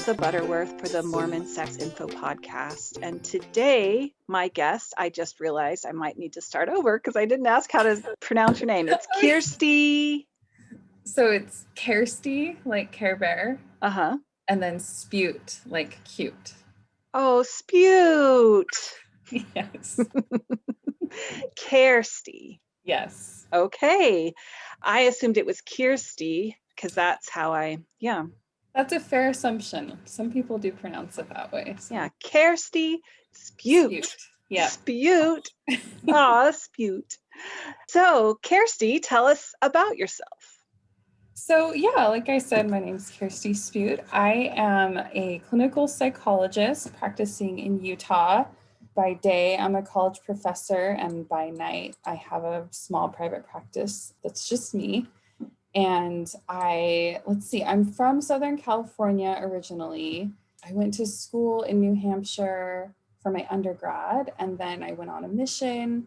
Lisa Butterworth for the Mormon Sex Info Podcast. And today, my guest, I just realized I might need to start over because I didn't ask how to pronounce your name. It's Kersti. So it's Kersti, like Care Bear. Uh-huh. And then Spjut, like cute. Oh, Spjut. Yes. Kersti. Yes. Okay. I assumed it was Kersti because that's how yeah. That's a fair assumption. Some people do pronounce it that way. So. Yeah, Kersti Spjut. Yeah. Spjut. Aw, Spjut. So, Kersti, tell us about yourself. So yeah, like I said, my name's Kersti Spjut. I am a clinical psychologist practicing in Utah. By day, I'm a college professor, and by night, I have a small private practice that's just me. And I'm from Southern California originally. I went to school in New Hampshire for my undergrad, and then I went on a mission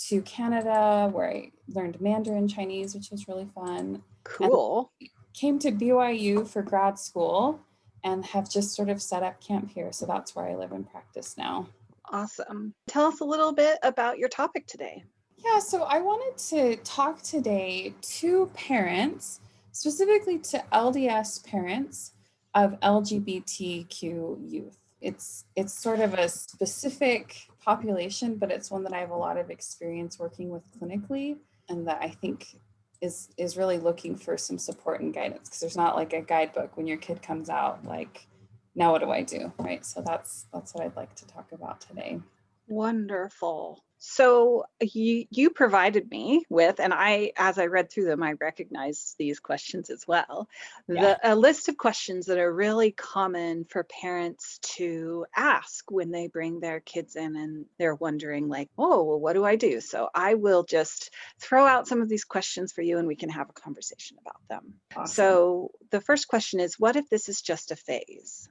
to Canada where I learned Mandarin Chinese, which was really fun. Cool. And came to BYU for grad school and have just sort of set up camp here. So that's where I live and practice now. Awesome. Tell us a little bit about your topic today. Yeah, so I wanted to talk today to parents, specifically to LDS parents of LGBTQ youth. It's sort of a specific population, but it's one that I have a lot of experience working with clinically, and that I think is really looking for some support and guidance, because there's not like a guidebook when your kid comes out like, now what do I do, right? So that's what I'd like to talk about today. Wonderful. So you provided me with, and as I read through them, I recognized these questions as well. Yeah. A list of questions that are really common for parents to ask when they bring their kids in and they're wondering like, oh, well, what do I do? So I will just throw out some of these questions for you and we can have a conversation about them. Awesome. So the first question is, what if this is just a phase?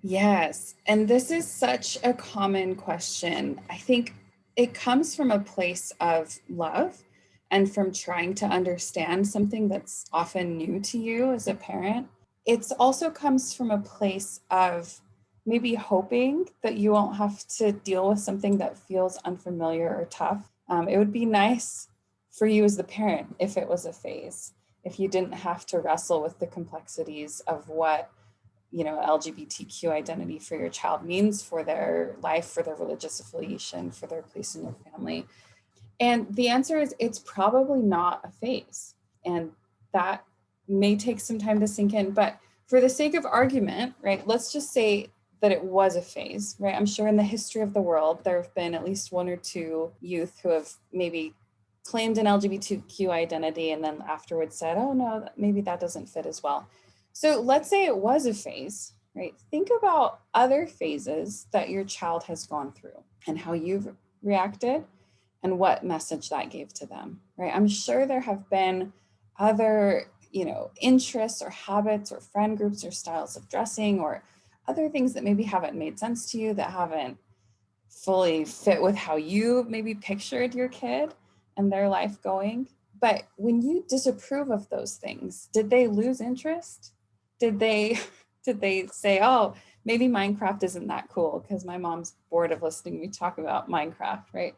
Yes. And this is such a common question. I think it comes from a place of love and from trying to understand something that's often new to you as a parent. It also comes from a place of maybe hoping that you won't have to deal with something that feels unfamiliar or tough. It would be nice for you as the parent if it was a phase, if you didn't have to wrestle with the complexities of what LGBTQ identity for your child means for their life, for their religious affiliation, for their place in your family. And the answer is it's probably not a phase. And that may take some time to sink in, but for the sake of argument, right, let's just say that it was a phase, right? I'm sure in the history of the world, there have been at least one or two youth who have maybe claimed an LGBTQ identity and then afterwards said, oh no, maybe that doesn't fit as well. So let's say it was a phase, right? Think about other phases that your child has gone through and how you've reacted and what message that gave to them, right? I'm sure there have been other, interests or habits or friend groups or styles of dressing or other things that maybe haven't made sense to you, that haven't fully fit with how you maybe pictured your kid and their life going. But when you disapprove of those things, did they lose interest? Did they say, oh, maybe Minecraft isn't that cool because my mom's bored of listening to me talk about Minecraft, right?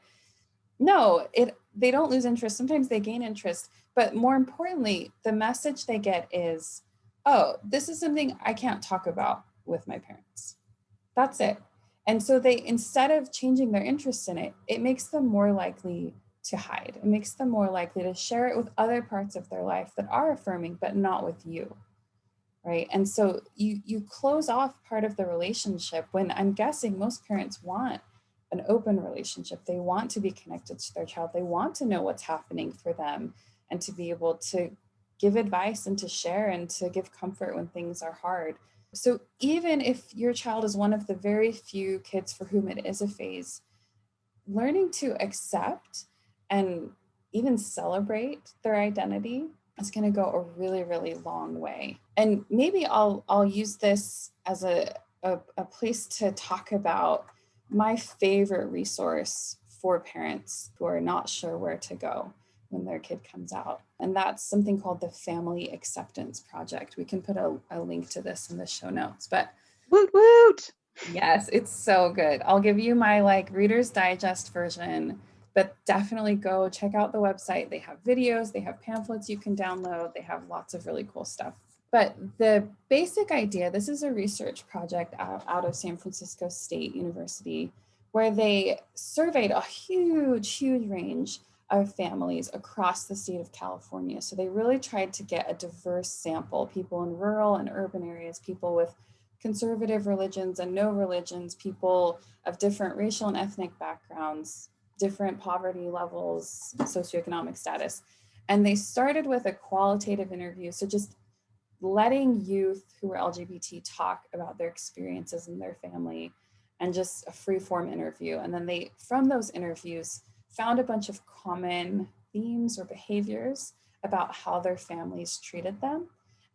No, they don't lose interest. Sometimes they gain interest. But more importantly, the message they get is, oh, this is something I can't talk about with my parents. That's it. And so instead of changing their interest in it, it makes them more likely to hide. It makes them more likely to share it with other parts of their life that are affirming, but not with you. Right. And so you close off part of the relationship when I'm guessing most parents want an open relationship. They want to be connected to their child. They want to know what's happening for them and to be able to give advice and to share and to give comfort when things are hard. So even if your child is one of the very few kids for whom it is a phase, learning to accept and even celebrate their identity is going to go a really, really long way. And maybe I'll use this as a place to talk about my favorite resource for parents who are not sure where to go when their kid comes out. And that's something called the Family Acceptance Project. We can put a link to this in the show notes, but woot woot. Yes, it's so good. I'll give you my like Reader's Digest version, but definitely go check out the website. They have videos, they have pamphlets you can download, they have lots of really cool stuff. But the basic idea, this is a research project out of San Francisco State University, where they surveyed a huge range of families across the state of California. So they really tried to get a diverse sample, people in rural and urban areas, people with conservative religions and no religions, people of different racial and ethnic backgrounds, different poverty levels, socioeconomic status. And they started with a qualitative interview. So just letting youth who are LGBT talk about their experiences in their family, and just a free form interview. And then they, from those interviews, found a bunch of common themes or behaviors about how their families treated them.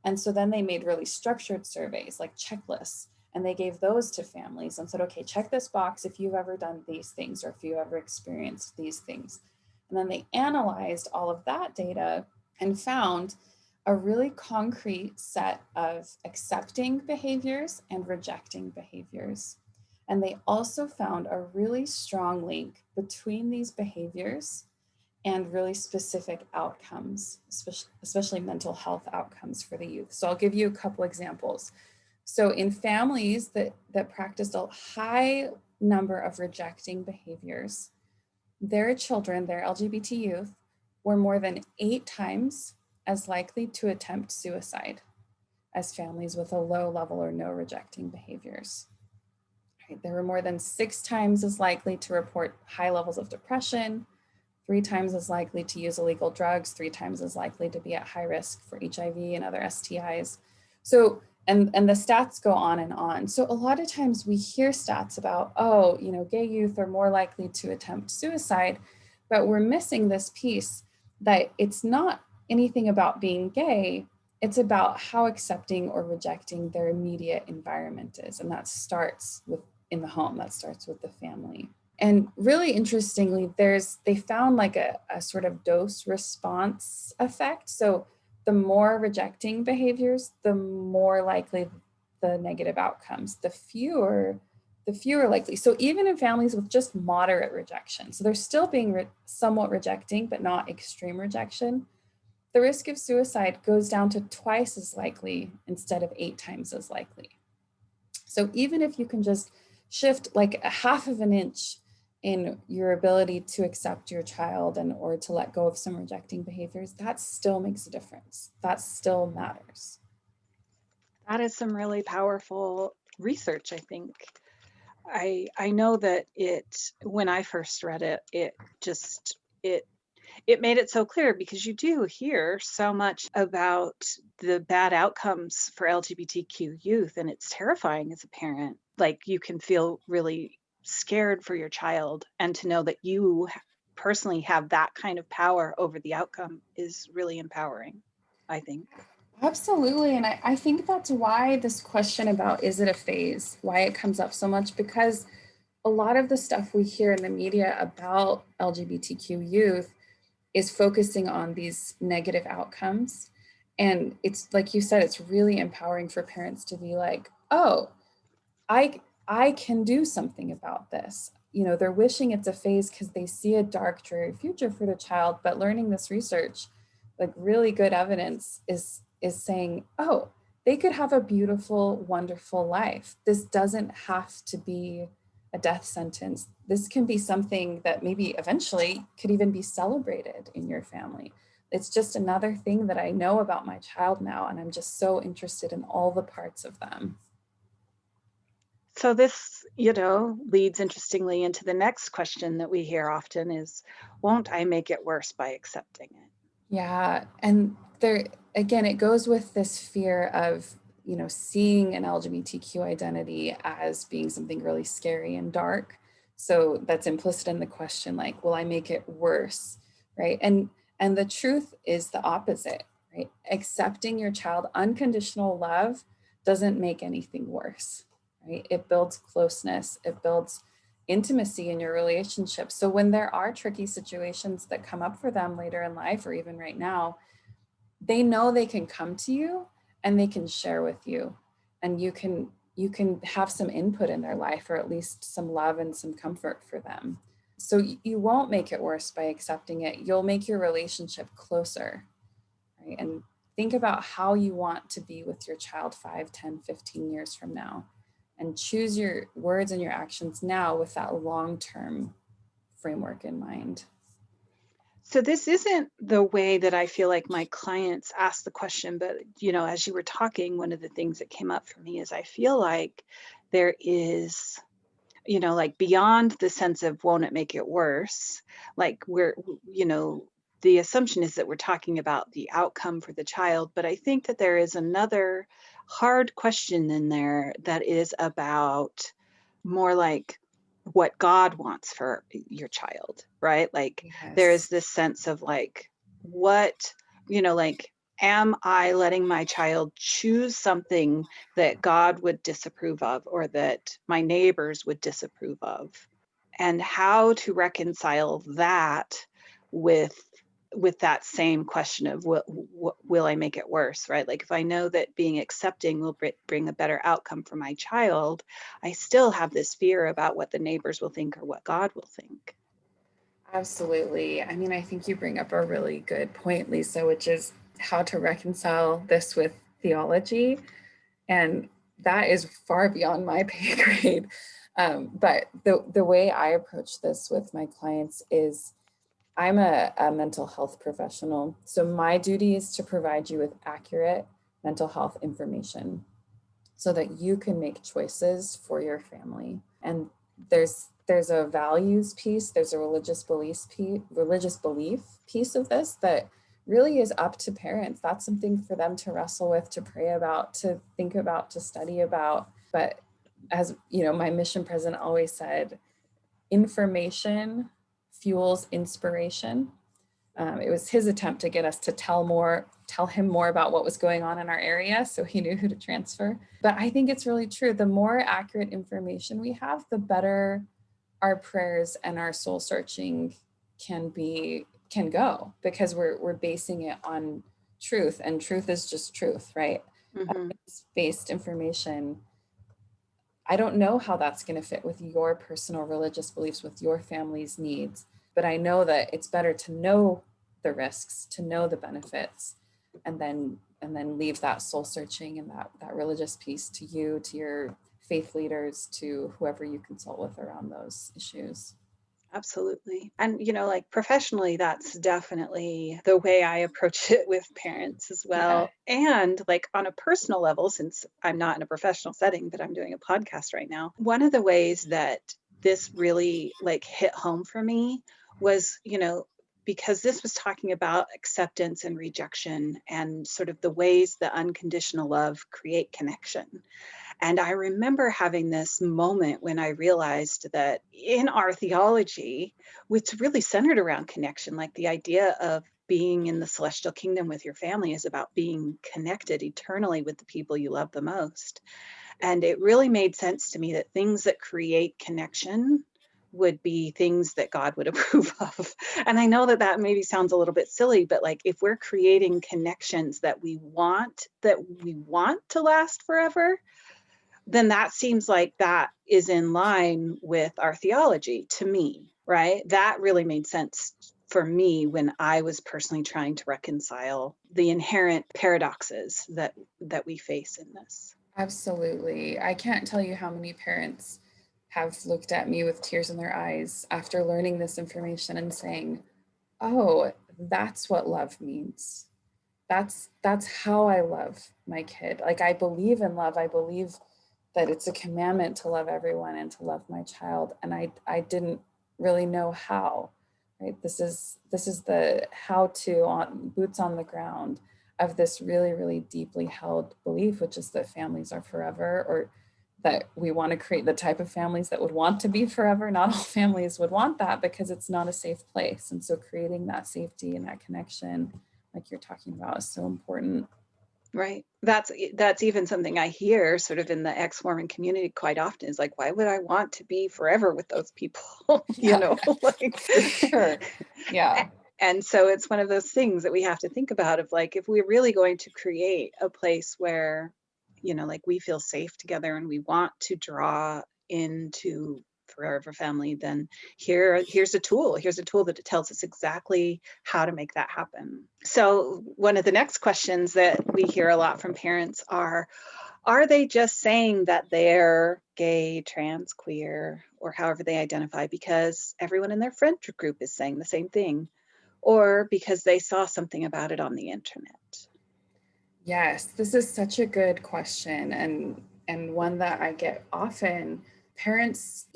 And so then they made really structured surveys, like checklists, and they gave those to families and said, okay, check this box if you've ever done these things or if you ever experienced these things. And then they analyzed all of that data and found a really concrete set of accepting behaviors and rejecting behaviors. And they also found a really strong link between these behaviors and really specific outcomes, especially mental health outcomes for the youth. So I'll give you a couple examples. So in families that practiced a high number of rejecting behaviors, their children, their LGBT youth, were more than 8 times as likely to attempt suicide as families with a low level or no rejecting behaviors. Right? They were more than 6 times as likely to report high levels of depression, 3 times as likely to use illegal drugs, 3 times as likely to be at high risk for HIV and other STIs. So, and the stats go on and on. So a lot of times we hear stats about, oh, you know, gay youth are more likely to attempt suicide, but we're missing this piece that it's not anything about being gay, it's about how accepting or rejecting their immediate environment is. And that starts with in the home, that starts with the family. And really interestingly, they found like a sort of dose response effect. So the more rejecting behaviors, the more likely the negative outcomes, the fewer likely. So even in families with just moderate rejection, so they're still being somewhat rejecting, but not extreme rejection, the risk of suicide goes down to 2x as likely instead of 8 times as likely. So even if you can just shift like a 1/2 inch in your ability to accept your child and or to let go of some rejecting behaviors, that still makes a difference. That still matters. That is some really powerful research, I think. I know that when I first read it, it made it so clear, because you do hear so much about the bad outcomes for LGBTQ youth, and it's terrifying as a parent. Like, you can feel really scared for your child, and to know that you personally have that kind of power over the outcome is really empowering, I think. Absolutely. And I think that's why this question about is it a phase, why it comes up so much, because a lot of the stuff we hear in the media about LGBTQ youth is focusing on these negative outcomes. And it's like you said, it's really empowering for parents to be like, oh, I can do something about this. You know, they're wishing it's a phase because they see a dark, dreary future for the child, but learning this research, like really good evidence is saying, oh, they could have a beautiful, wonderful life. This doesn't have to be a death sentence. This can be something that maybe eventually could even be celebrated in your family. It's just another thing that I know about my child now, and I'm just so interested in all the parts of them. So this, leads interestingly into the next question that we hear often is, won't I make it worse by accepting it? Yeah, and there, again, it goes with this fear of, seeing an LGBTQ identity as being something really scary and dark. So that's implicit in the question, like, will I make it worse, right? And the truth is the opposite, right? Accepting your child, unconditional love doesn't make anything worse, right? It builds closeness, it builds intimacy in your relationship. So when there are tricky situations that come up for them later in life, or even right now, they know they can come to you and they can share with you, and you can have some input in their life, or at least some love and some comfort for them. So you won't make it worse by accepting it. You'll make your relationship closer, right? And think about how you want to be with your child 5, 10, 15 years from now, and choose your words and your actions now with that long-term framework in mind. So this isn't the way that I feel like my clients ask the question, but as you were talking, one of the things that came up for me is I feel like there is, like beyond the sense of won't it make it worse, like the assumption is that we're talking about the outcome for the child, but I think that there is another hard question in there that is about more like what God wants for your child, right? Like there is Yes. this sense of like, what, like, am I letting my child choose something that God would disapprove of, or that my neighbors would disapprove of? And how to reconcile that with that same question of will I make it worse, right? Like if I know that being accepting will bring a better outcome for my child, I still have this fear about what the neighbors will think or what God will think. Absolutely. I mean, I think you bring up a really good point, Lisa, which is how to reconcile this with theology. And that is far beyond my pay grade. But the way I approach this with my clients is I'm a mental health professional. So my duty is to provide you with accurate mental health information so that you can make choices for your family. And there's a values piece, there's a religious belief piece of this that really is up to parents. That's something for them to wrestle with, to pray about, to think about, to study about. But as my mission president always said, information fuels inspiration. It was his attempt to get us to tell him more about what was going on in our area, so he knew who to transfer. But I think it's really true. The more accurate information we have, the better our prayers and our soul searching can go, because we're basing it on truth, and truth is just truth, right? Mm-hmm. Based information. I don't know how that's going to fit with your personal religious beliefs, with your family's needs, but I know that it's better to know the risks, to know the benefits, and then leave that soul searching and that religious piece to you, to your faith leaders, to whoever you consult with around those issues. Absolutely. And, like professionally, that's definitely the way I approach it with parents as Yeah. well. And like on a personal level, since I'm not in a professional setting, but I'm doing a podcast right now, one of the ways that this really like hit home for me was, because this was talking about acceptance and rejection and sort of the ways that unconditional love create connection. And I remember having this moment when I realized that in our theology, it's really centered around connection, like the idea of being in the celestial kingdom with your family is about being connected eternally with the people you love the most. And it really made sense to me that things that create connection would be things that God would approve of. And I know that that maybe sounds a little bit silly, but like if we're creating connections that we want to last forever, then that seems like that is in line with our theology to me, right? That really made sense for me when I was personally trying to reconcile the inherent paradoxes that we face in this. Absolutely. I can't tell you how many parents have looked at me with tears in their eyes after learning this information and saying, "Oh, that's what love means. That's how I love my kid. Like I believe in love. I believe that it's a commandment to love everyone and to love my child, and I didn't really know how." Right? This is the how to, on boots on the ground, of this really, really deeply held belief, which is that families are forever, or that we want to create the type of families that would want to be forever. Not all families would want that, because it's not a safe place. And so creating that safety and that connection, like you're talking about, is so important. Right. That's even something I hear sort of in the ex-Mormon community quite often is like, why would I want to be forever with those people? You Yeah, know, like for sure. Yeah. and so it's one of those things that we have to think about of like, if we're really going to create a place where, like we feel safe together and we want to draw into forever family, then here's a tool. Here's a tool that tells us exactly how to make that happen. So one of the next questions that we hear a lot from parents are they just saying that they're gay, trans, queer, or however they identify because everyone in their friend group is saying the same thing? Or because they saw something about it on the internet? Yes, this is such a good question, and one that I get often. Parents,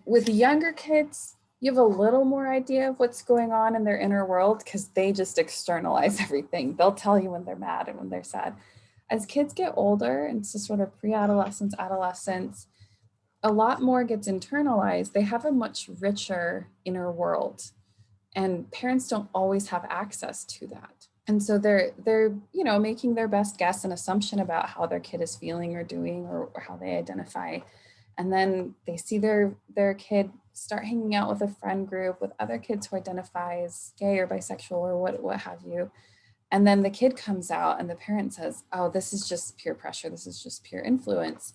with younger kids, you have a little more idea of what's going on in their inner world because they just externalize everything. They'll tell you when they're mad and when they're sad. As kids get older, and so sort of pre-adolescence, adolescence, a lot more gets internalized. They have a much richer inner world, and parents don't always have access to that. And so they're making their best guess and assumption about how their kid is feeling or doing or how they identify. And then they see their kid start hanging out with a friend group with other kids who identify as gay or bisexual or what have you. And then the kid comes out and the parent says, oh, this is just peer pressure. This is just peer influence.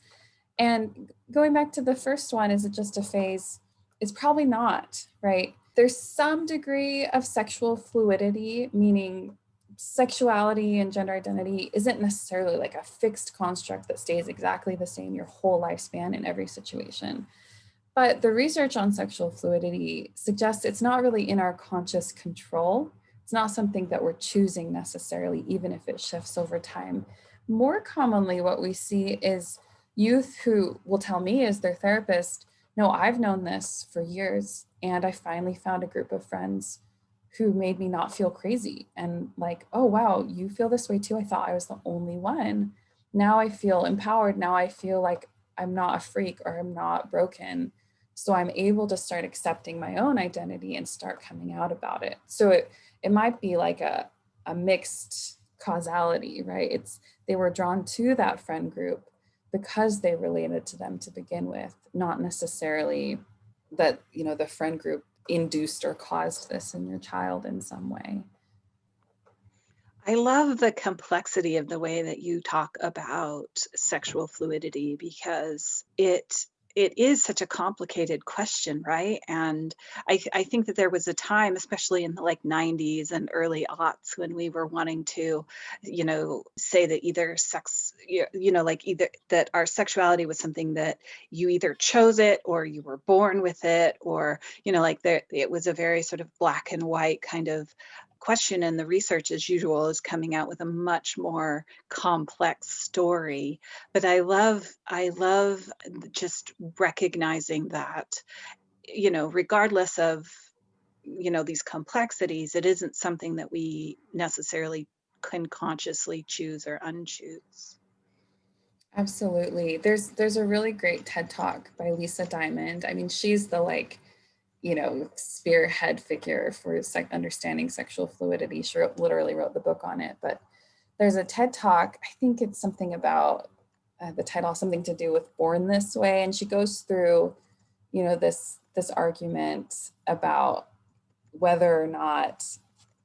And going back to the first one, is it just a phase? It's probably not, right? There's some degree of sexual fluidity, meaning sexuality and gender identity isn't necessarily like a fixed construct that stays exactly the same your whole lifespan in every situation. But the research on sexual fluidity suggests it's not really in our conscious control. It's not something that we're choosing necessarily, even if it shifts over time. More commonly, what we see is youth who will tell me as their therapist, no, I've known this for years, and I finally found a group of friends who made me not feel crazy. And like, oh, wow, you feel this way too. I thought I was the only one. Now I feel empowered. Now I feel like I'm not a freak or I'm not broken. So I'm able to start accepting my own identity and start coming out about it. So it might be like a mixed causality, right? They were drawn to that friend group because they related to them to begin with, not necessarily that, the friend group induced or caused this in your child in some way. I love the complexity of the way that you talk about sexual fluidity because it is such a complicated question, right? And I think that there was a time, especially in the like 90s and early aughts, when we were wanting to, say that either sex, like either that our sexuality was something that you either chose it or you were born with it, or, like it was a very sort of black and white kind of question, and the research as usual is coming out with a much more complex story. But I love just recognizing that, regardless of, these complexities, it isn't something that we necessarily can consciously choose or unchoose. Absolutely. There's a really great TED Talk by Lisa Diamond. I mean, she's the spearhead figure for understanding sexual fluidity. She literally wrote the book on it. But there's a TED Talk, I think it's something about the title, something to do with Born This Way. And she goes through, this argument about whether or not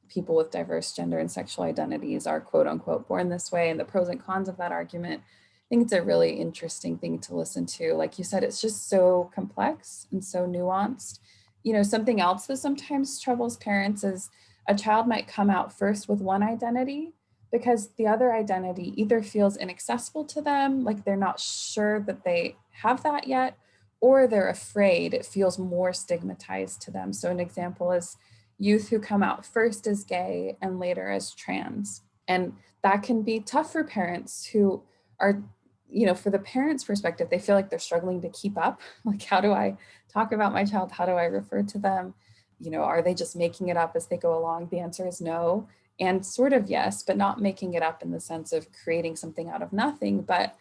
people with diverse gender and sexual identities are quote unquote born this way and the pros and cons of that argument. I think it's a really interesting thing to listen to. Like you said, it's just so complex and so nuanced. Something else that sometimes troubles parents is a child might come out first with one identity because the other identity either feels inaccessible to them, like they're not sure that they have that yet, or they're afraid it feels more stigmatized to them. So an example is youth who come out first as gay and later as trans. And that can be tough for parents who are, for the parents' perspective, they feel like they're struggling to keep up. Like, how do I talk about my child? How do I refer to them? Are they just making it up as they go along? The answer is no. And sort of yes, but not making it up in the sense of creating something out of nothing, but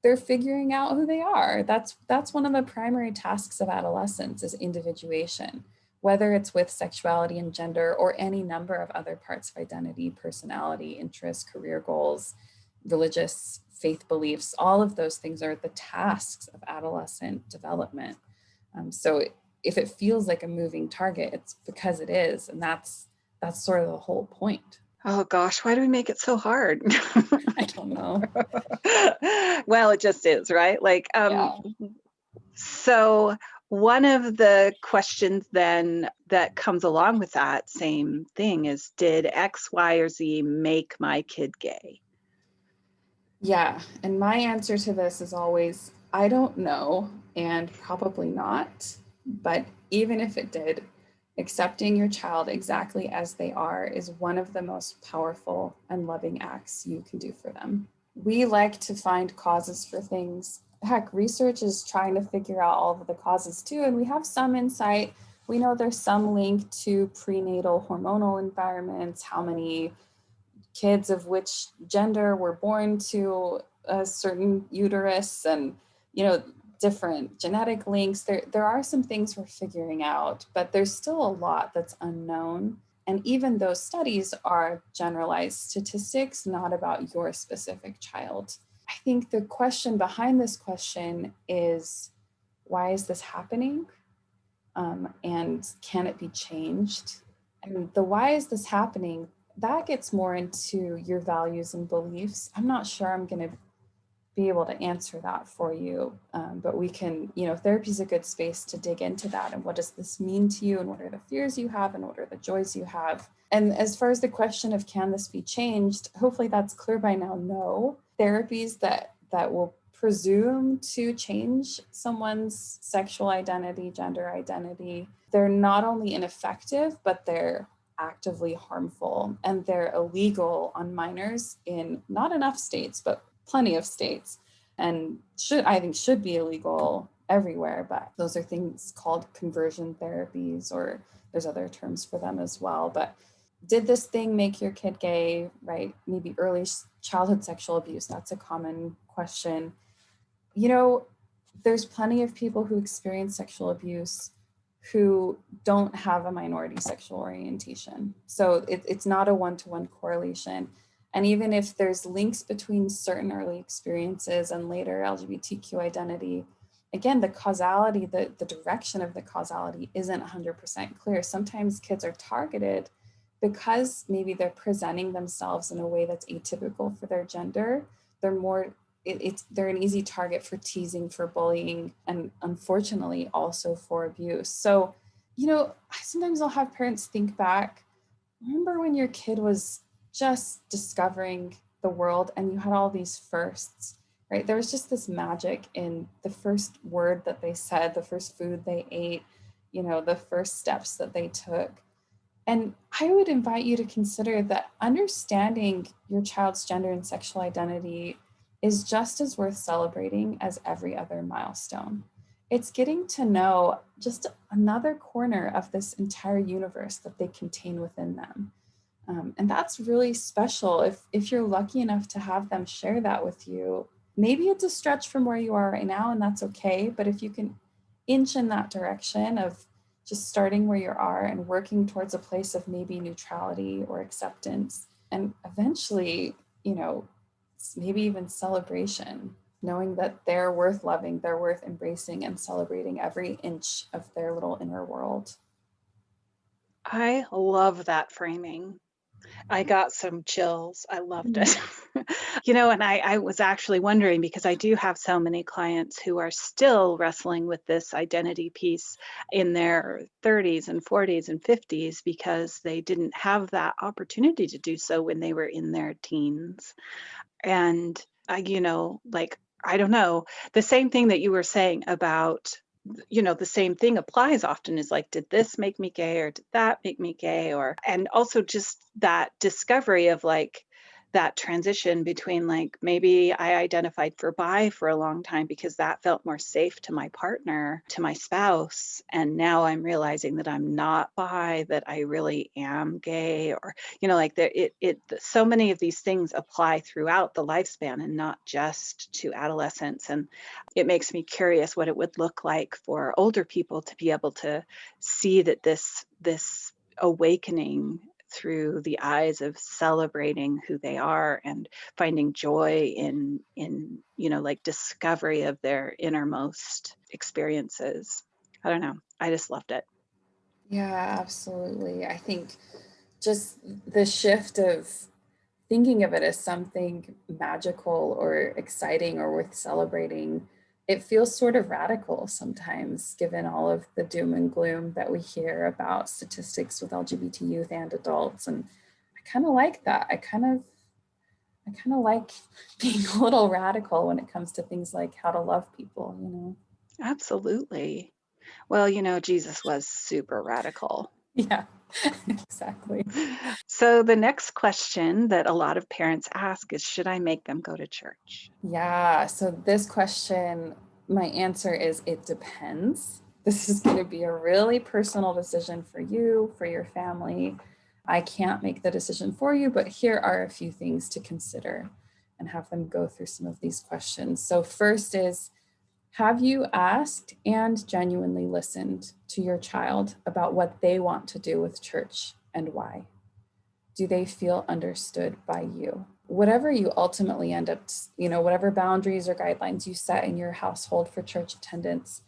they're figuring out who they are. That's one of the primary tasks of adolescence is individuation. whether it's with sexuality and gender or any number of other parts of identity, personality, interests, career goals, religious faith beliefs. All of those things are the tasks of adolescent development. So if it feels like a moving target, it's because it is. And that's sort of the whole point. Oh gosh, why do we make it so hard? I don't know. Well, it just is, right? Like, Yeah. so one of the questions then that comes along with that same thing is, did X, Y, or Z make my kid gay? Yeah. And my answer to this is always, I don't know, and probably not. But even if it did, accepting your child exactly as they are is one of the most powerful and loving acts you can do for them. We like to find causes for things. Heck, research is trying to figure out all of the causes too, and we have some insight. We know there's some link to prenatal hormonal environments, how many kids of which gender were born to a certain uterus, and different genetic links. There are some things we're figuring out, but there's still a lot that's unknown. And even those studies are generalized statistics, not about your specific child. I think the question behind this question is, why is this happening? And can it be changed? And the why is this happening, that gets more into your values and beliefs. I'm not sure I'm going to be able to answer that for you. But we can, therapy is a good space to dig into that. And what does this mean to you? And what are the fears you have? And what are the joys you have? And as far as the question of can this be changed, hopefully that's clear by now. No. Therapies that will presume to change someone's sexual identity, gender identity, they're not only ineffective, but they're actively harmful, and they're illegal on minors in not enough states, but plenty of states, and should be illegal everywhere. But those are things called conversion therapies, or there's other terms for them as well. But did this thing make your kid gay, right? Maybe early childhood sexual abuse, that's a common question. There's plenty of people who experience sexual abuse who don't have a minority sexual orientation. So it's not a one-to-one correlation. And even if there's links between certain early experiences and later LGBTQ identity, again, the causality, the direction of the causality isn't 100% clear. Sometimes kids are targeted because maybe they're presenting themselves in a way that's atypical for their gender. They're an easy target for teasing, for bullying, and unfortunately also for abuse. So, sometimes I'll have parents think back, remember when your kid was just discovering the world and you had all these firsts, right? There was just this magic in the first word that they said, the first food they ate, the first steps that they took. And I would invite you to consider that understanding your child's gender and sexual identity is just as worth celebrating as every other milestone. It's getting to know just another corner of this entire universe that they contain within them. And that's really special if you're lucky enough to have them share that with you. Maybe it's a stretch from where you are right now, and that's okay. But if you can inch in that direction of just starting where you are and working towards a place of maybe neutrality or acceptance, and eventually, maybe even celebration, knowing that they're worth loving, they're worth embracing and celebrating every inch of their little inner world. I love that framing. I got some chills. I loved it. And I was actually wondering, because I do have so many clients who are still wrestling with this identity piece in their 30s and 40s and 50s because they didn't have that opportunity to do so when they were in their teens. And I don't know, the same thing that you were saying about, the same thing applies often, is like, did this make me gay, or did that make me gay? And also just that discovery of like, that transition between like, maybe I identified for bi for a long time because that felt more safe to my partner, to my spouse. And now I'm realizing that I'm not bi, that I really am gay, or, like so many of these things apply throughout the lifespan and not just to adolescence. And it makes me curious what it would look like for older people to be able to see that this awakening through the eyes of celebrating who they are and finding joy in like discovery of their innermost experiences. I don't know. I just loved it. Yeah, absolutely. I think just the shift of thinking of it as something magical or exciting or worth celebrating, it feels sort of radical sometimes, given all of the doom and gloom that we hear about statistics with LGBT youth and adults. And I kind of like that. I kind of like being a little radical when it comes to things like how to love people. Absolutely. Well, Jesus was super radical. Yeah, exactly. So the next question that a lot of parents ask is, should I make them go to church? Yeah, so this question, my answer is it depends. This is going to be a really personal decision for you, for your family. I can't make the decision for you, but here are a few things to consider and have them go through some of these questions. So first is, have you asked and genuinely listened to your child about what they want to do with church and why? Do they feel understood by you? Whatever you ultimately end up, whatever boundaries or guidelines you set in your household for church attendance,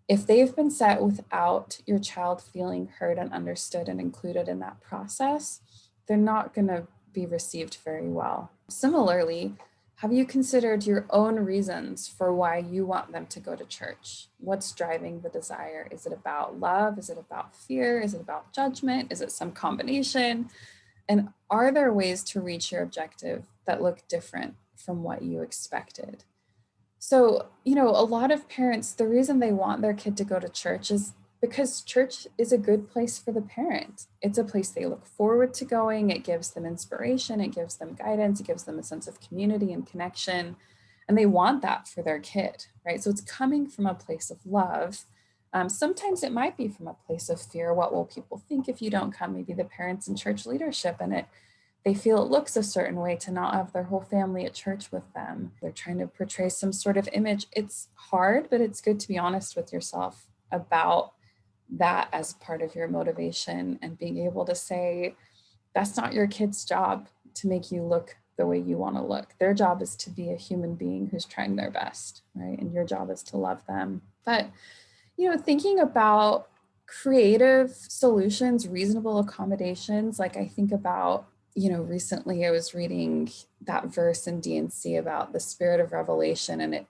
if they've been set without your child feeling heard and understood and included in that process, they're not going to be received very well. Similarly, have you considered your own reasons for why you want them to go to church? What's driving the desire? Is it about love? Is it about fear? Is it about judgment? Is it some combination? And are there ways to reach your objective that look different from what you expected? So, a lot of parents, the reason they want their kid to go to church is because church is a good place for the parent. It's a place they look forward to going. It gives them inspiration. It gives them guidance. It gives them a sense of community and connection. And they want that for their kid, right? So it's coming from a place of love. Sometimes it might be from a place of fear. What will people think if you don't come? Maybe the parents and church leadership, and they feel it looks a certain way to not have their whole family at church with them. They're trying to portray some sort of image. It's hard, but it's good to be honest with yourself about that as part of your motivation, and being able to say, that's not your kid's job to make you look the way you want to look. Their job is to be a human being who's trying their best, right? And your job is to love them. But, thinking about creative solutions, reasonable accommodations, like I think about, recently I was reading that verse in D&C about the spirit of revelation, and it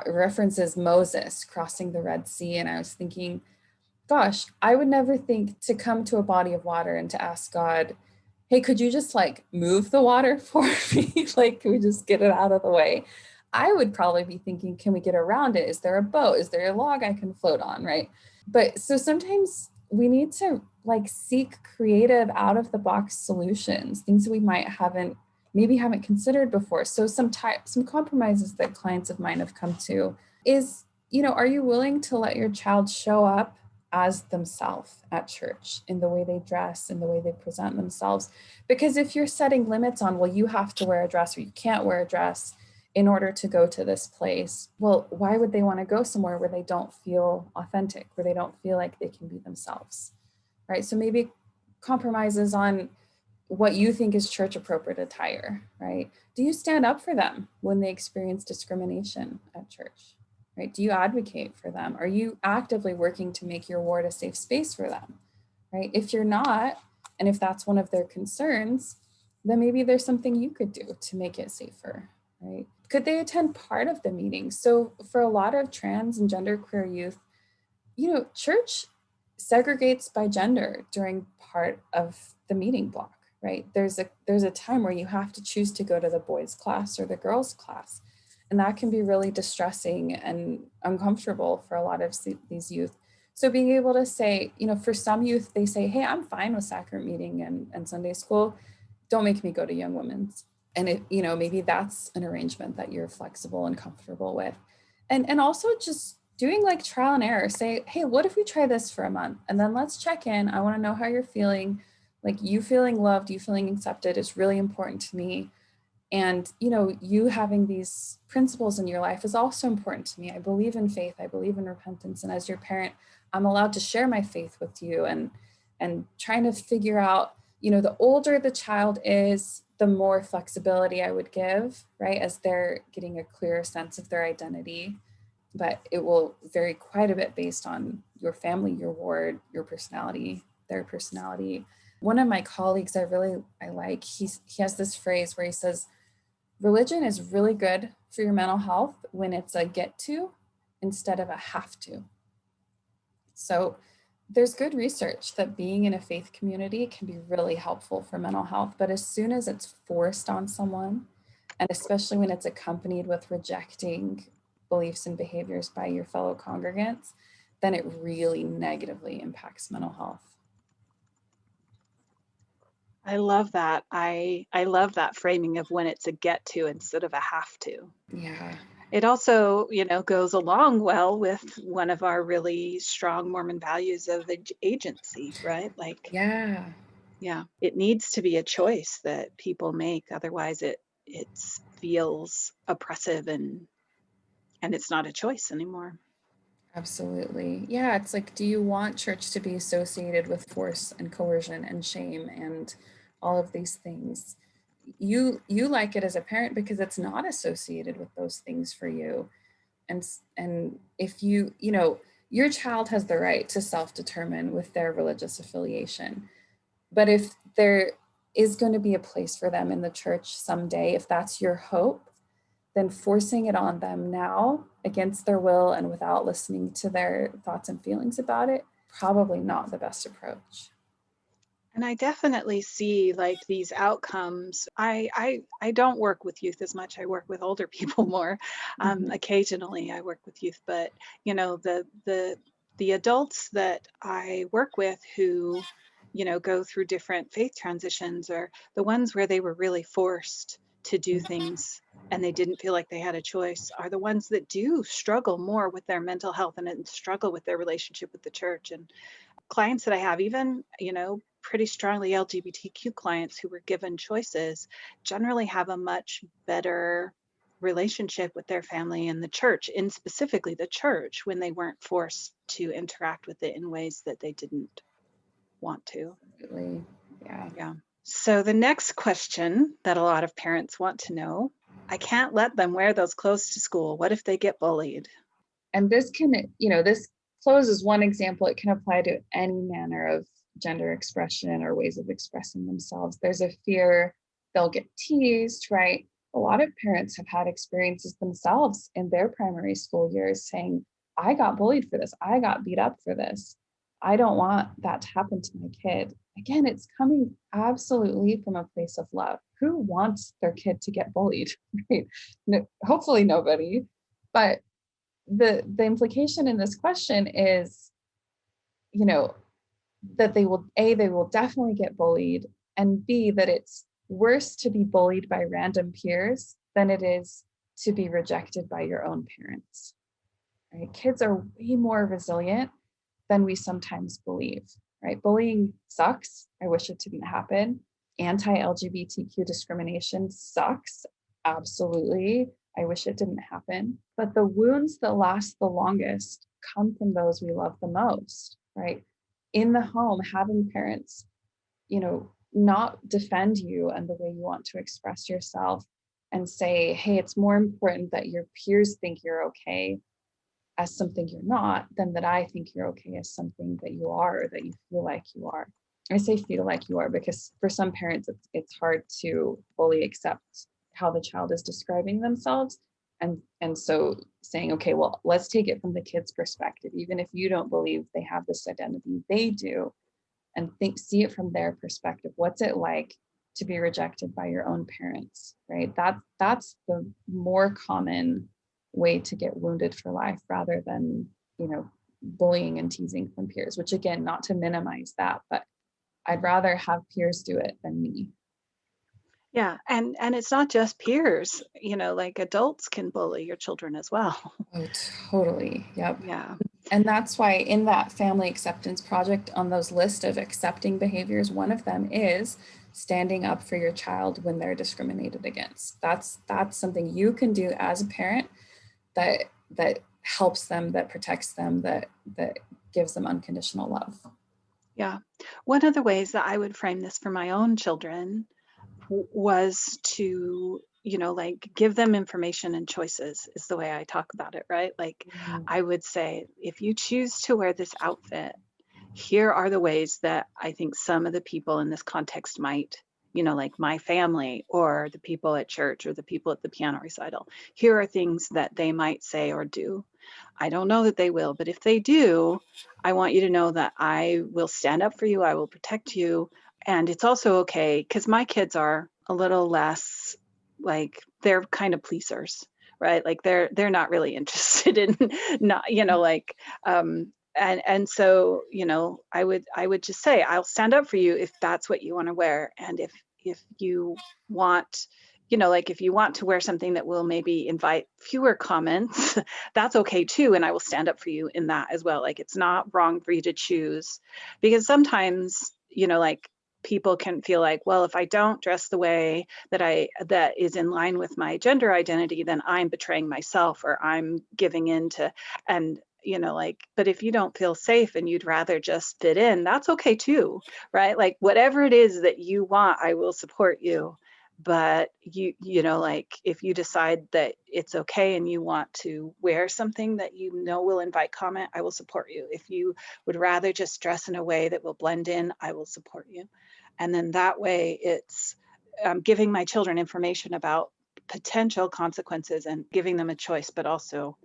references Moses crossing the Red Sea. And I was thinking, gosh, I would never think to come to a body of water and to ask God, hey, could you just move the water for me? Can we just get it out of the way? I would probably be thinking, can we get around it? Is there a boat? Is there a log I can float on, right? But so sometimes we need to seek creative out of the box solutions, things that we maybe haven't considered before. So some compromises that clients of mine have come to is, are you willing to let your child show up as themselves at church, in the way they dress, in the way they present themselves? Because if you're setting limits on, well, you have to wear a dress or you can't wear a dress in order to go to this place, well, why would they want to go somewhere where they don't feel authentic, where they don't feel like they can be themselves, right? So maybe compromises on what you think is church appropriate attire, right? Do you stand up for them when they experience discrimination at church, right? Do you advocate for them? Are you actively working to make your ward a safe space for them, right? If you're not, and if that's one of their concerns, then maybe there's something you could do to make it safer, right? Could they attend part of the meeting? So for a lot of trans and genderqueer youth, church segregates by gender during part of the meeting block, right? There's a time where you have to choose to go to the boys' class or the girls' class. And that can be really distressing and uncomfortable for a lot of these youth. So being able to say, for some youth, they say, hey, I'm fine with sacrament meeting and Sunday school. Don't make me go to young women's. And it, you know, maybe that's an arrangement that you're flexible and comfortable with. And also just doing like trial and error. Say, hey, what if we try this for a month? And then let's check in. I want to know how you're feeling. Like, you feeling loved, you feeling accepted is really important to me. And, you know, you having these principles in your life is also important to me. I believe in faith. I believe in repentance. And as your parent, I'm allowed to share my faith with you, and trying to figure out, you know, the older the child is, the more flexibility I would give, right? As they're getting a clearer sense of their identity. But it will vary quite a bit based on your family, your ward, your personality, their personality. One of my colleagues I like, he has this phrase where he says, religion is really good for your mental health when it's a get to instead of a have to. So there's good research that being in a faith community can be really helpful for mental health, but as soon as it's forced on someone, and especially when it's accompanied with rejecting beliefs and behaviors by your fellow congregants, then it really negatively impacts mental health. I love that. I love that framing of when it's a get to instead of a have to. Yeah. It also, you know, goes along well with one of our really strong Mormon values of agency, right? Like, Yeah. yeah, it needs to be a choice that people make. Otherwise it feels oppressive, and it's not a choice anymore. Absolutely. Yeah, it's like, do you want church to be associated with force and coercion and shame and all of these things? You like it as a parent because it's not associated with those things for you. And if you know, your child has the right to self-determine with their religious affiliation. But if there is going to be a place for them in the church someday, if that's your hope, then forcing it on them now against their will and without listening to their thoughts and feelings about it, probably not the best approach. And I definitely see like these outcomes. I don't work with youth as much. I work with older people more. Occasionally I work with youth, but you know, the adults that I work with who, you know, go through different faith transitions are the ones where they were really forced to do things and they didn't feel like they had a choice, are the ones that do struggle more with their mental health and struggle with their relationship with the church. And clients that I have, even, you know, pretty strongly LGBTQ clients who were given choices, generally have a much better relationship with their family and the church, in specifically the church, when they weren't forced to interact with it in ways that they didn't want to. Absolutely. Yeah. Yeah. So the next question that a lot of parents want to know, I can't let them wear those clothes to school. What if they get bullied? And this can, you know, this clothes is one example. It can apply to any manner of gender expression or ways of expressing themselves. There's a fear they'll get teased, right? A lot of parents have had experiences themselves in their primary school years saying, I got bullied for this. I got beat up for this. I don't want that to happen to my kid. Again, it's coming absolutely from a place of love. Who wants their kid to get bullied? Right? No, hopefully nobody. But the implication in this question is, you know, that they will definitely get bullied, and B, that it's worse to be bullied by random peers than it is to be rejected by your own parents. Right? Kids are way more resilient than we sometimes believe. Right? Bullying sucks. I wish it didn't happen. Anti-LGBTQ discrimination sucks. Absolutely. I wish it didn't happen. But the wounds that last the longest come from those we love the most, right? In the home, having parents, you know, not defend you and the way you want to express yourself and say, hey, it's more important that your peers think you're okay as something you're not than that I think you're okay as something that you are, or that you feel like you are. I say feel like you are because for some parents, it's hard to fully accept how the child is describing themselves. And so saying, okay, well, let's take it from the kid's perspective. Even if you don't believe they have this identity, they do, and see it from their perspective. What's it like to be rejected by your own parents, right? That's the more common way to get wounded for life, rather than, you know, bullying and teasing from peers, which, again, not to minimize that, but I'd rather have peers do it than me. Yeah. And it's not just peers, like adults can bully your children as well. Oh, totally. Yep. Yeah. And that's why in that family acceptance project, on those list of accepting behaviors, one of them is standing up for your child when they're discriminated against. That's something you can do as a parent that helps them, that protects them, that gives them unconditional love. Yeah. One of the ways that I would frame this for my own children was to, like give them information and choices is the way I talk about it, right? Like Mm. I would say, if you choose to wear this outfit, here are the ways that I think some of the people in this context might, like my family or the people at church or the people at the piano recital. Here are things that they might say or do. I don't know that they will, but if they do, I want you to know that I will stand up for you. I will protect you. And it's also okay because my kids are a little less like they're kind of pleasers, right? Like they're not really interested in not, like and so, I would just say I'll stand up for you if that's what you want to wear. And if you want, like if you want to wear something that will maybe invite fewer comments, that's okay too. And I will stand up for you in that as well. Like it's not wrong for you to choose, because sometimes, like people can feel like, well, if I don't dress the way that is in line with my gender identity, then I'm betraying myself or I'm giving in to, and like, but if you don't feel safe and you'd rather just fit in, that's okay too, right? Like whatever it is that you want, I will support you. But like if you decide that it's okay and you want to wear something that will invite comment, I will support you. If you would rather just dress in a way that will blend in, I will support you. And then that way it's giving my children information about potential consequences and giving them a choice, but also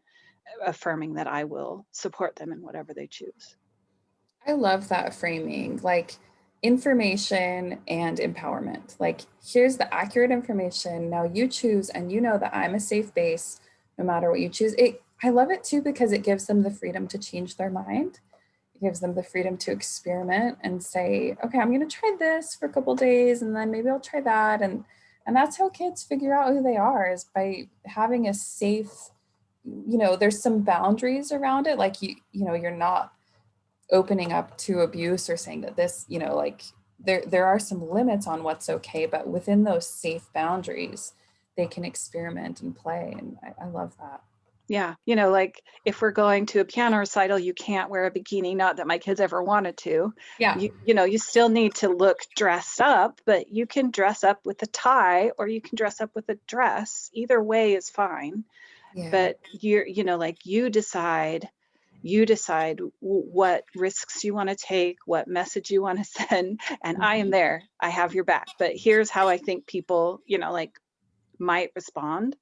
affirming that I will support them in whatever they choose. I love that framing, like information and empowerment. Like, here's the accurate information. Now you choose, and you know that I'm a safe base no matter what you choose. I love it too, because it gives them the freedom to change their mind. It gives them the freedom to experiment and say, okay, I'm going to try this for a couple of days, and then maybe I'll try that. And that's how kids figure out who they are, is by having a safe, there's some boundaries around it. Like you're not opening up to abuse or saying that this, like there are some limits on what's okay, but within those safe boundaries, they can experiment and play. And I love that. Yeah. Like if we're going to a piano recital, you can't wear a bikini. Not that my kids ever wanted to. Yeah. You still need to look dressed up, but you can dress up with a tie or you can dress up with a dress. Either way is fine. Yeah. But like you decide what risks you want to take, what message you want to send, and I am there. I have your back. But here's how I think people, like might respond.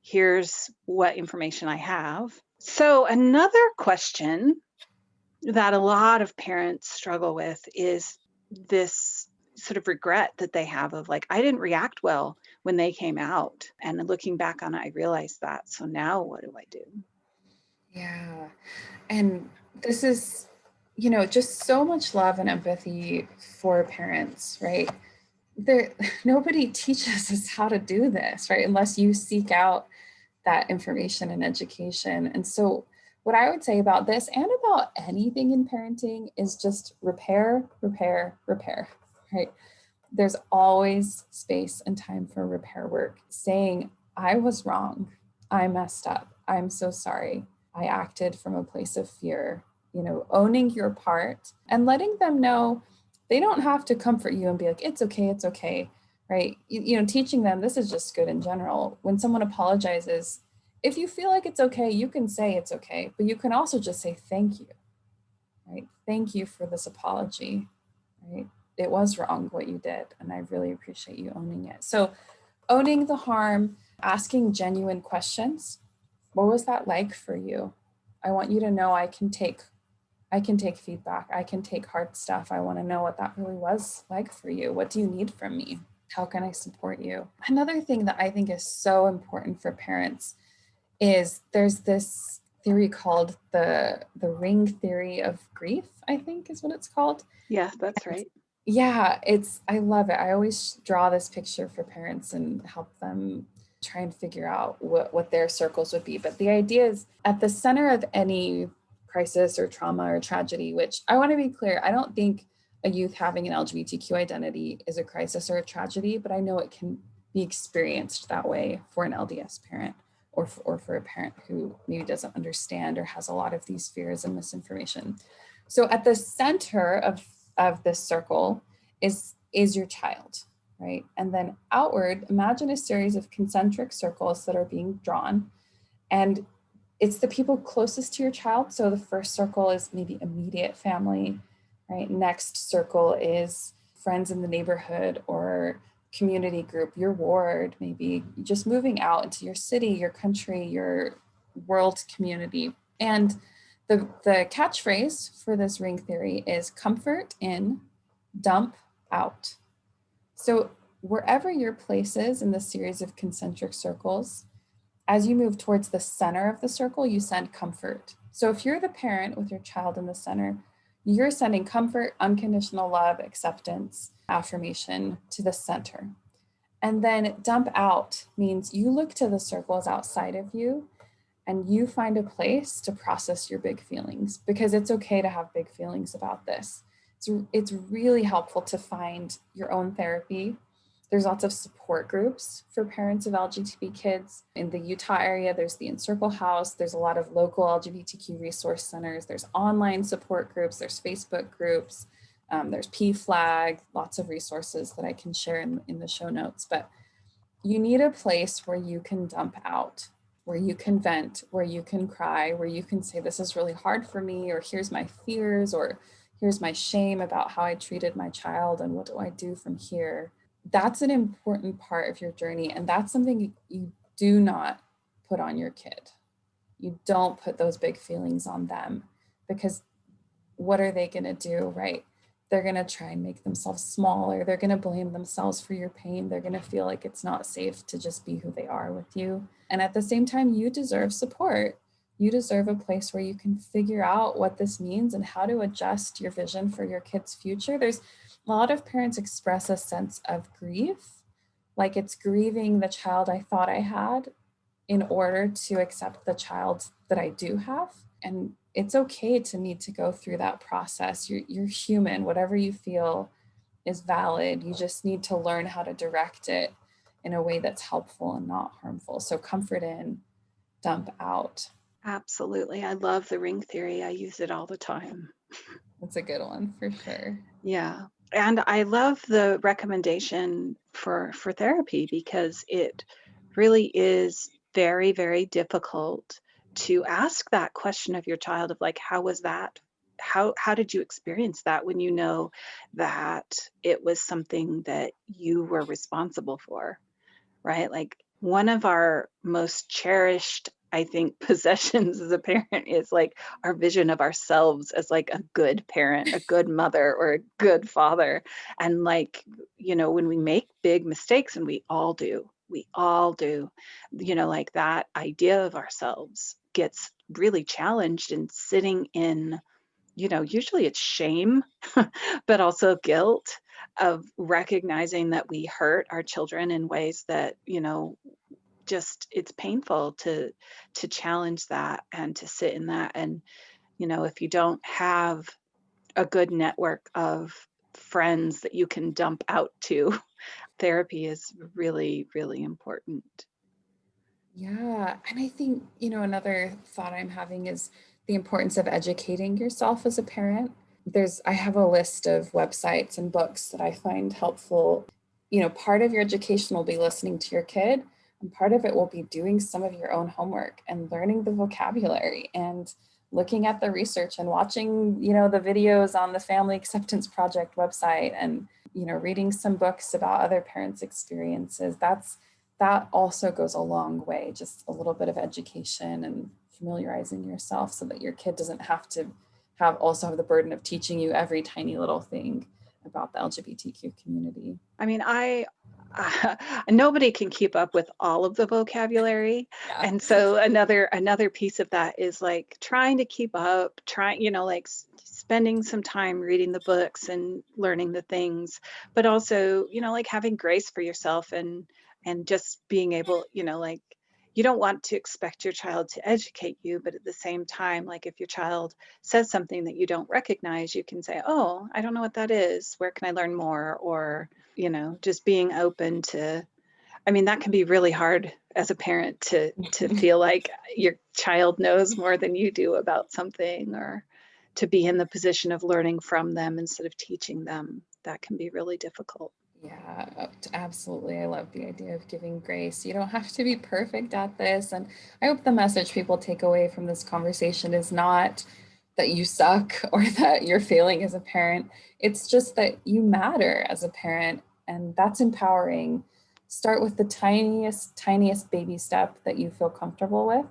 Here's what information I have. So another question that a lot of parents struggle with is this sort of regret that they have of like, I didn't react well when they came out. And looking back on it, I realized that. So now what do I do? Yeah. And this is, just so much love and empathy for parents, right? Nobody teaches us how to do this, right? Unless you seek out that information and education. And so what I would say about this and about anything in parenting is just repair, repair, repair, right? There's always space and time for repair work. Saying, I was wrong. I messed up. I'm so sorry. I acted from a place of fear, owning your part and letting them know they don't have to comfort you and be like, it's okay, right? Teaching them this is just good in general. When someone apologizes, if you feel like it's okay, you can say it's okay, but you can also just say thank you, right? Thank you for this apology, right? It was wrong what you did, and I really appreciate you owning it. So owning the harm, asking genuine questions. What was that like for you? I want you to know I can take feedback. I can take hard stuff. I want to know what that really was like for you. What do you need from me? How can I support you? Another thing that I think is so important for parents is there's this theory called the ring theory of grief, I think is what it's called. Yeah, that's right. Yeah, I love it. I always draw this picture for parents and help them try and figure out what their circles would be. But the idea is at the center of any crisis or trauma or tragedy, which I want to be clear, I don't think a youth having an LGBTQ identity is a crisis or a tragedy, but I know it can be experienced that way for an LDS parent or for a parent who maybe doesn't understand or has a lot of these fears and misinformation. So at the center of this circle is your child, right? And then outward, imagine a series of concentric circles that are being drawn, and it's the people closest to your child. So the first circle is maybe immediate family, right? Next circle is friends in the neighborhood or community group, your ward, maybe just moving out into your city, your country, your world community. And the catchphrase for this ring theory is comfort in, dump out. So wherever your place is in the series of concentric circles, as you move towards the center of the circle, you send comfort. So if you're the parent with your child in the center, you're sending comfort, unconditional love, acceptance, affirmation to the center. And then dump out means you look to the circles outside of you and you find a place to process your big feelings, because it's okay to have big feelings about this. It's really helpful to find your own therapy. There's lots of support groups for parents of LGBT kids. In the Utah area, there's the Encircle House. There's a lot of local LGBTQ resource centers. There's online support groups. There's Facebook groups. There's PFLAG, lots of resources that I can share in the show notes. But you need a place where you can dump out, where you can vent, where you can cry, where you can say, this is really hard for me, or here's my fears, or here's my shame about how I treated my child, and what do I do from here? That's an important part of your journey. And that's something you do not put on your kid. You don't put those big feelings on them, because what are they going to do, right? They're going to try and make themselves smaller. They're going to blame themselves for your pain. They're going to feel like it's not safe to just be who they are with you. And at the same time, you deserve support. You deserve a place where you can figure out what this means and how to adjust your vision for your kid's future. There's a lot of parents express a sense of grief, like it's grieving the child I thought I had in order to accept the child that I do have. And it's okay to need to go through that process. You're human. Whatever you feel is valid. You just need to learn how to direct it in a way that's helpful and not harmful. So comfort in, dump out. Absolutely. I love the ring theory. I use it all the time. That's a good one for sure. Yeah. And I love the recommendation for therapy, because it really is very, very difficult to ask that question of your child of like, how was that? How did you experience that, when you know that it was something that you were responsible for, right? Like, one of our most cherished, I think, possessions as a parent is like our vision of ourselves as like a good parent, a good mother, or a good father. And like, when we make big mistakes, and we all do, like that idea of ourselves gets really challenged, and sitting in, usually it's shame, but also guilt of recognizing that we hurt our children in ways that, just it's painful to challenge that and to sit in that. And, if you don't have a good network of friends that you can dump out to, therapy is really, really important. Yeah. And I think, another thought I'm having is the importance of educating yourself as a parent. I have a list of websites and books that I find helpful. Part of your education will be listening to your kid, and part of it will be doing some of your own homework and learning the vocabulary and looking at the research and watching, the videos on the Family Acceptance Project website, and, reading some books about other parents' experiences. That also goes a long way, just a little bit of education and familiarizing yourself so that your kid doesn't have to have the burden of teaching you every tiny little thing about the LGBTQ community. I mean, nobody can keep up with all of the vocabulary. Yeah. And so another piece of that is like trying to keep up, like spending some time reading the books and learning the things, but also, like having grace for yourself and just being able, like, you don't want to expect your child to educate you, but at the same time, like if your child says something that you don't recognize, you can say, oh, I don't know what that is. Where can I learn more? Or, just being open to, I mean, that can be really hard as a parent to feel like your child knows more than you do about something, or to be in the position of learning from them instead of teaching them. That can be really difficult. Yeah, absolutely. I love the idea of giving grace. You don't have to be perfect at this. And I hope the message people take away from this conversation is not that you suck or that you're failing as a parent. It's just that you matter as a parent, and that's empowering. Start with the tiniest baby step that you feel comfortable with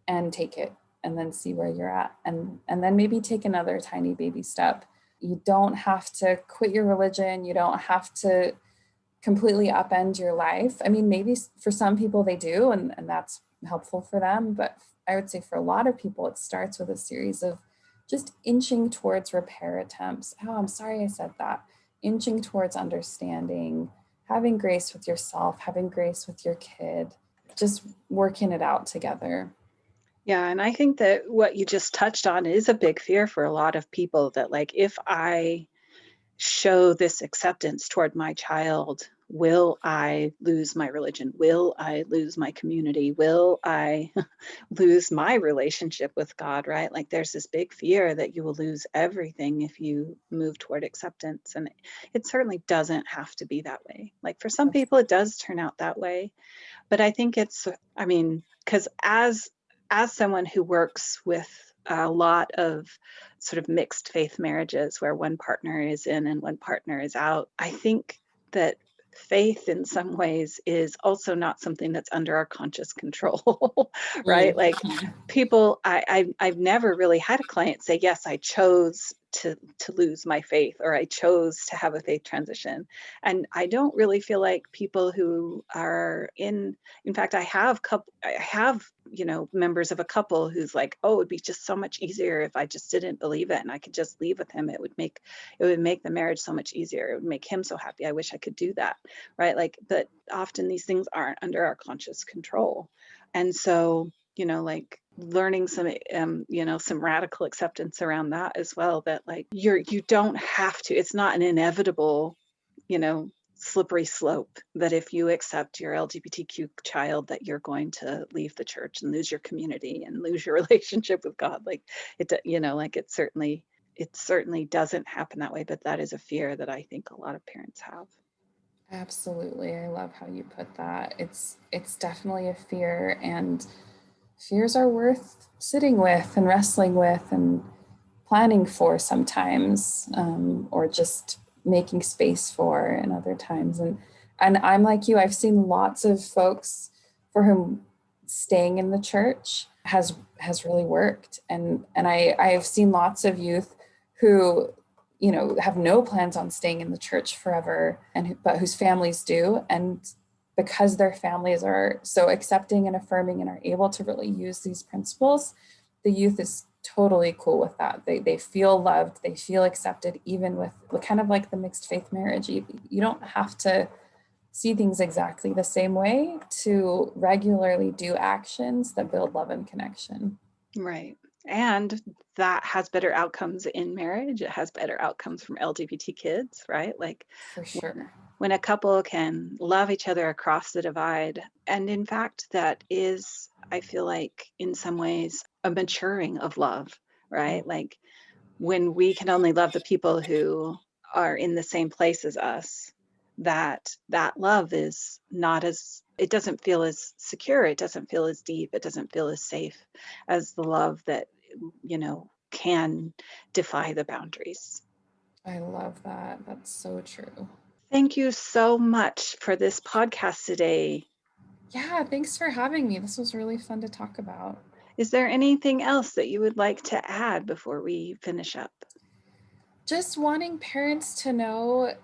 and take it, and then see where you're at. And then maybe take another tiny baby step. You don't have to quit your religion. You don't have to completely upend your life. I mean, maybe for some people they do, and that's helpful for them. But I would say for a lot of people, it starts with a series of just inching towards repair attempts. Oh, I'm sorry I said that. Inching towards understanding, having grace with yourself, having grace with your kid, just working it out together. Yeah, and I think that what you just touched on is a big fear for a lot of people, that like, if I show this acceptance toward my child, will I lose my religion? Will I lose my community? Will I lose my relationship with God, right? Like there's this big fear that you will lose everything if you move toward acceptance. And it certainly doesn't have to be that way. Like for some people, it does turn out that way. But I think because as someone who works with a lot of sort of mixed faith marriages where one partner is in and one partner is out, I think that faith in some ways is also not something that's under our conscious control, right? Like people, I've never really had a client say, yes, I chose to lose my faith, or I chose to have a faith transition. And I don't really feel like people who are in fact, I have members of a couple who's like, oh, it'd be just so much easier if I just didn't believe it and I could just leave with him. It would make the marriage so much easier. It would make him so happy. I wish I could do that, right? Like, but often these things aren't under our conscious control. And so, like learning some some radical acceptance around that as well, that like you don't have to, it's not an inevitable slippery slope that if you accept your LGBTQ child that you're going to leave the church and lose your community and lose your relationship with God. Like it certainly doesn't happen that way, but that is a fear that I think a lot of parents have. Absolutely. I love how you put that. It's definitely a fear, and fears are worth sitting with and wrestling with and planning for sometimes, or just making space for in other times. And I'm like you, I've seen lots of folks for whom staying in the church has really worked. And I've seen lots of youth who have no plans on staying in the church forever, but whose families do. And because their families are so accepting and affirming and are able to really use these principles, the youth is totally cool with that. They feel loved, they feel accepted, even with kind of like the mixed faith marriage. You don't have to see things exactly the same way to regularly do actions that build love and connection. Right. And that has better outcomes in marriage. It has better outcomes from LGBT kids, right? Like for sure. When a couple can love each other across the divide. And in fact, that is, I feel like in some ways, a maturing of love, right? Like when we can only love the people who are in the same place as us, that love is not as, it doesn't feel as secure, it doesn't feel as deep, it doesn't feel as safe as the love that, can defy the boundaries. I love that. That's so true. Thank you so much for this podcast today. Yeah, thanks for having me. This was really fun to talk about. Is there anything else that you would like to add before we finish up? Just wanting parents to know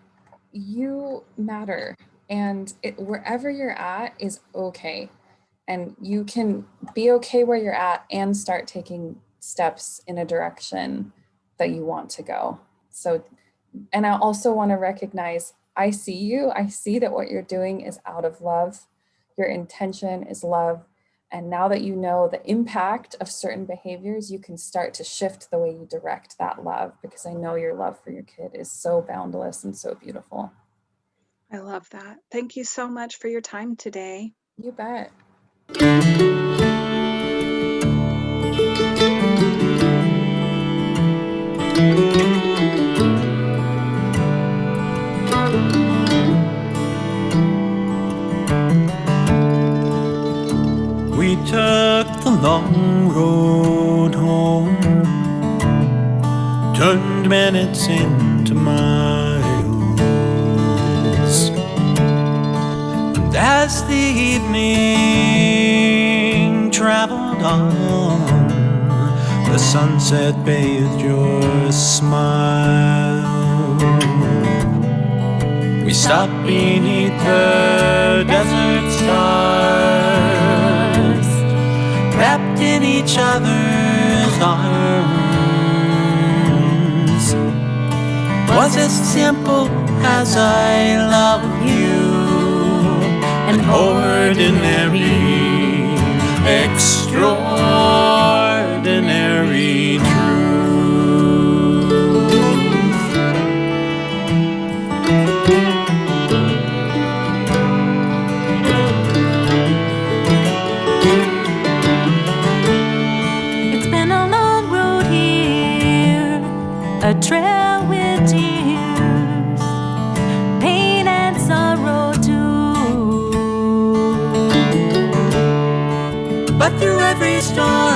you matter, and wherever you're at is okay. And you can be okay where you're at and start taking steps in a direction that you want to go. So, and I also want to recognize, I see you. I see that what you're doing is out of love. Your intention is love. And now that you know the impact of certain behaviors, you can start to shift the way you direct that love, because I know your love for your kid is so boundless and so beautiful. I love that. Thank you so much for your time today. You bet. We took the long road home, turned minutes into miles, and as the evening traveled on, the sunset bathed your smile. We stopped beneath the desert stars, wrapped in each other's arms. Was as simple as I love you, an ordinary, extraordinary truth. It's been a long road here, a trail with tears, pain and sorrow too. But through every storm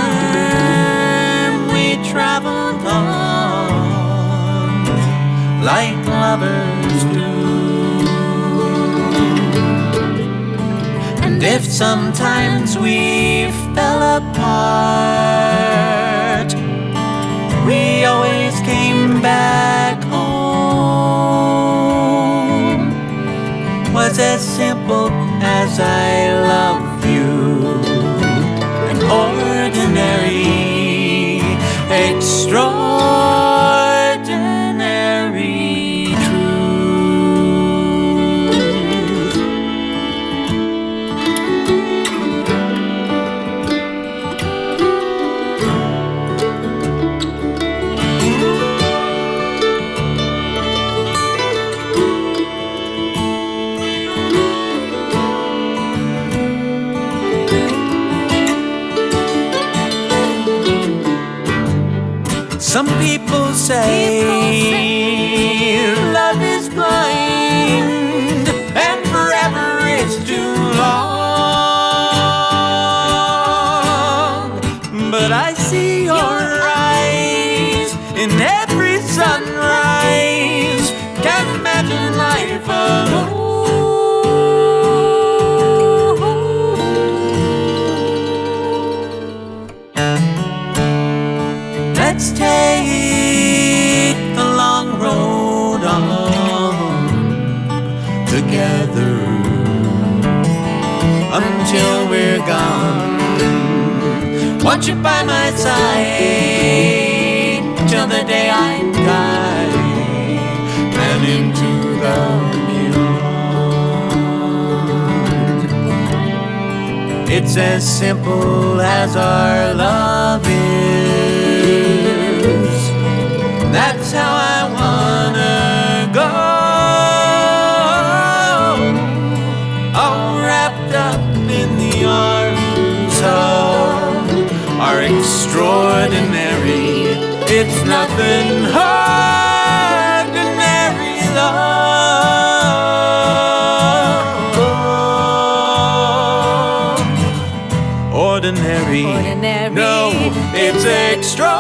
we traveled on, like lovers do. And if sometimes we fell apart, we always came back home. Was as simple as I love you, an ordinary, extraordinary truth. Some people say love is blind and forever is too long. But I see your eyes in every sunrise. Can't imagine life alone. Let's take the long road on together until we're gone. Want you by my side till the day I die and into the beyond. It's as simple as our love is. That's how I wanna go, all wrapped up in the arms of our extraordinary, it's nothing ordinary love. Ordinary. No, it's extraordinary.